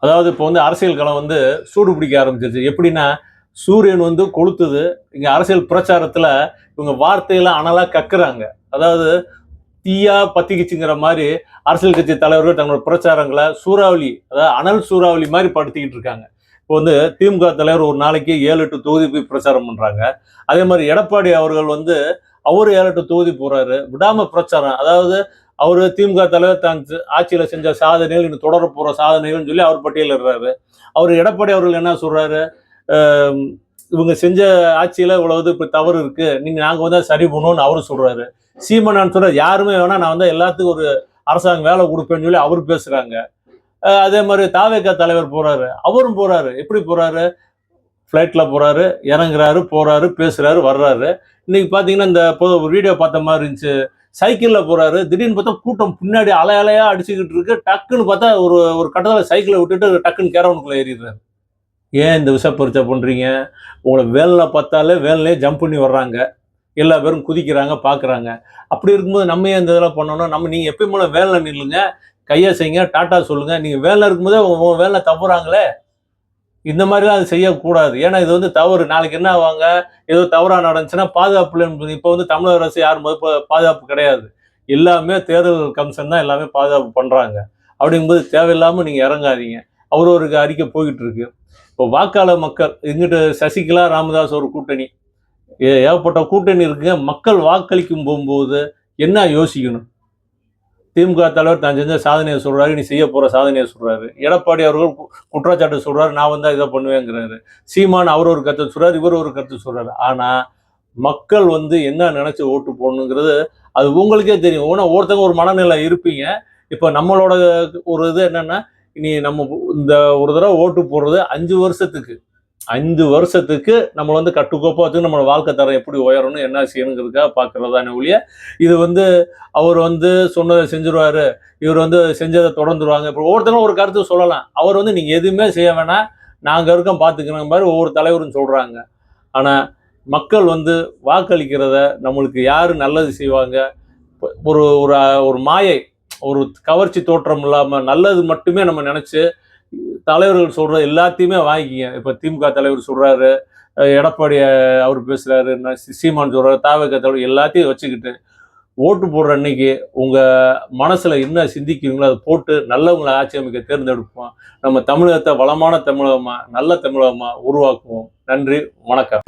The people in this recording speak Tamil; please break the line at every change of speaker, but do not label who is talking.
அதாவது இப்போ வந்து அரசியல் களம் வந்து சூடு பிடிக்க ஆரம்பிச்சிருச்சு. எப்படின்னா, சூரியன் வந்து கொளுத்துது. இங்க அரசியல் பிரச்சாரத்துல இவங்க வார்த்தையெல்லாம் அனலா கக்குறாங்க. அதாவது தீயா பத்திக்கிச்சுங்கிற மாரி அரசியல் கட்சி தலைவர்கள் தங்களோட பிரச்சாரங்கள சூறாவளி, அதாவது அனல் சூறாவளி மாரி படுத்திக்கிட்டு இருக்காங்க. இப்போ வந்து திமுக தலைவர் ஒரு நாளைக்கு 7, 8 தொகுதி போய் பிரச்சாரம் பண்றாங்க. அதே மாரி எடப்பாடி அவர்கள் வந்து அவரு 7, 8 தொகுதி போறாரு. விடாம பிரச்சாரம். அதாவது அவரு திமுக தலைவர் தான் ஆட்சியில செஞ்ச சாதனைகள், இன்னும் தொடர போற சாதனைகள்னு சொல்லி அவர் பட்டியலிடுறாரு. அவரு எடப்பாடி அவர்கள் என்ன சொல்றாரு? அ இவங்க செஞ்ச ஆட்சியில இவ்வளவு இப்ப தவறு இருக்கு. நாங்க வந்து சரி பண்ணுவோம்னு அவரு சொல்றாரு. சீமான் சொல்றாரு, யாருமே வேணா நான் வந்து எல்லாத்துக்கும் ஒரு அரசாங்க வேலை கொடுப்பேன்னு சொல்லி அவரு பேசுறாங்க. அதே மாதிரி தாவேகா தலைவர் போறாரு. அவரும் போறாரு. எப்படி போறாரு? ஃபிளைட்ல போறாரு, இறங்குறாரு, போறாரு, பேசுறாரு, வர்றாரு. இன்னைக்கு பாத்தீங்கன்னா இந்த ஒரு வீடியோ பார்த்த மாதிரி இருந்துச்சு. சைக்கிள்ல போறாரு. திடீர்னு பார்த்தா கூட்டம் பின்னாடி அலை அலையா அடிச்சுக்கிட்டு இருக்கு. டக்குன்னு பார்த்தா ஒரு ஒரு கட்டத்துல சைக்கிளை விட்டுட்டு டக்குன்னு கேரவனுக்குள்ள ஏறிடுறாரு. ஏன் இந்த விஷ பரீட்சை பண்றீங்க? உங்களை வேன்ல பார்த்தாலே வேன்லயே ஜம்ப் பண்ணி வர்றாங்க. எல்லா பேரும் குதிக்கிறாங்க, பார்க்குறாங்க. அப்படி இருக்கும்போது நம்ம ஏன் இந்த இதெல்லாம் பண்ணணும்? நீங்க எப்பயும் போல வேன்ல நில்லுங்க, கைய செய்யுங்க, டாட்டா சொல்லுங்க. நீங்க வேன்ல இருக்கும்போதே உங்க வேன்ல தப்புறாங்களே, இந்த மாதிரிலாம் அது செய்யக்கூடாது. ஏன்னா இது வந்து தவறு. நாளைக்கு என்ன ஆவாங்க? ஏதோ தவறா நடந்துச்சுன்னா பாதுகாப்பு இல்லைன்னு இப்போ வந்து தமிழக அரசு யாரும் பாதுகாப்பு கிடையாது. எல்லாமே தேர்தல் கமிஷன் தான் எல்லாமே பாதுகாப்பு பண்றாங்க. அப்படிங்கும்போது தேவையில்லாம நீங்க இறங்காதீங்க. அவரவருக்கு அறிக்கை போய்கிட்டு இருக்கு. இப்போ வாக்காளர் மக்கள் இங்கிட்டு சசிகலா, ராமதாஸ் ஒரு கூட்டணி. ஏகப்பட்ட கூட்டணி இருக்குங்க. மக்கள் வாக்களிக்கும் போகும்போது என்ன யோசிக்கணும்? திமுக தலைவர் தான் செஞ்ச சாதனையை சொல்றாரு, நீ செய்ய போற சாதனையை சொல்றாரு. எடப்பாடி அவர்கள் குற்றச்சாட்டு சொல்றாரு, நான் வந்தா இதை பண்ணுவேங்கிறாரு. சீமான் அவர் ஒரு கருத்து சொல்றாரு, இவர் ஒரு கருத்து சொல்றாரு. ஆனா மக்கள் வந்து என்ன நினைச்சு ஓட்டு போடணுங்கிறது அது உங்களுக்கே தெரியும். ஒவ்வொருத்தங்க ஒரு மனநிலை இருப்பீங்க. இப்ப நம்மளோட ஒரு இது என்னன்னா, இனி நம்ம இந்த ஒரு தடவை ஓட்டு போடுறது 5 வருஷத்துக்கு 5 வருஷத்துக்கு நம்ம வந்து கட்டுக்கோப்பா வச்சு நம்ம வாழ்க்கை தரம் எப்படி உயரணும், என்ன செய்யணுங்கிறதுக்காக பார்க்கறதானே ஒழிய, இது வந்து அவர் வந்து சொன்னதை செஞ்சுருவாரு, இவர் வந்து செஞ்சதை தொடர்ந்துருவாங்க. இப்போ ஒவ்வொருத்தரும் ஒரு கருத்து சொல்லலாம். அவர் வந்து நீங்க எதுவுமே செய்ய வேணாம், நாங்க இருக்கோம் பார்த்துக்கணும் மாதிரி ஒவ்வொரு தலைவரும் சொல்றாங்க. ஆனா மக்கள் வந்து வாக்களிக்கிறத நம்மளுக்கு யாரு நல்லது செய்வாங்க, ஒரு ஒரு ஒரு மாயை, ஒரு கவர்ச்சி தோற்றம் இல்லாம நல்லது மட்டுமே நம்ம நினைச்சு தலைவர்கள் சொல்ற எல்லாத்தையுமே வாங்கிக்கிங்க. இப்ப திமுக தலைவர் சொல்றாரு, எடப்பாடி அவர் பேசுறாரு, சீமான் சொல்றாரு, தாவேகா தலைவர் எல்லாத்தையும் வச்சுக்கிட்டு ஓட்டு போடுற அன்னைக்கு உங்க மனசுல என்ன சிந்திக்கிறீங்களோ அதை போட்டு நல்லவங்களை ஆட்சி அமைக்க தேர்ந்தெடுப்போம். நம்ம தமிழகத்தை வளமான தமிழகமா, நல்ல தமிழகமா உருவாக்குவோம். நன்றி, வணக்கம்.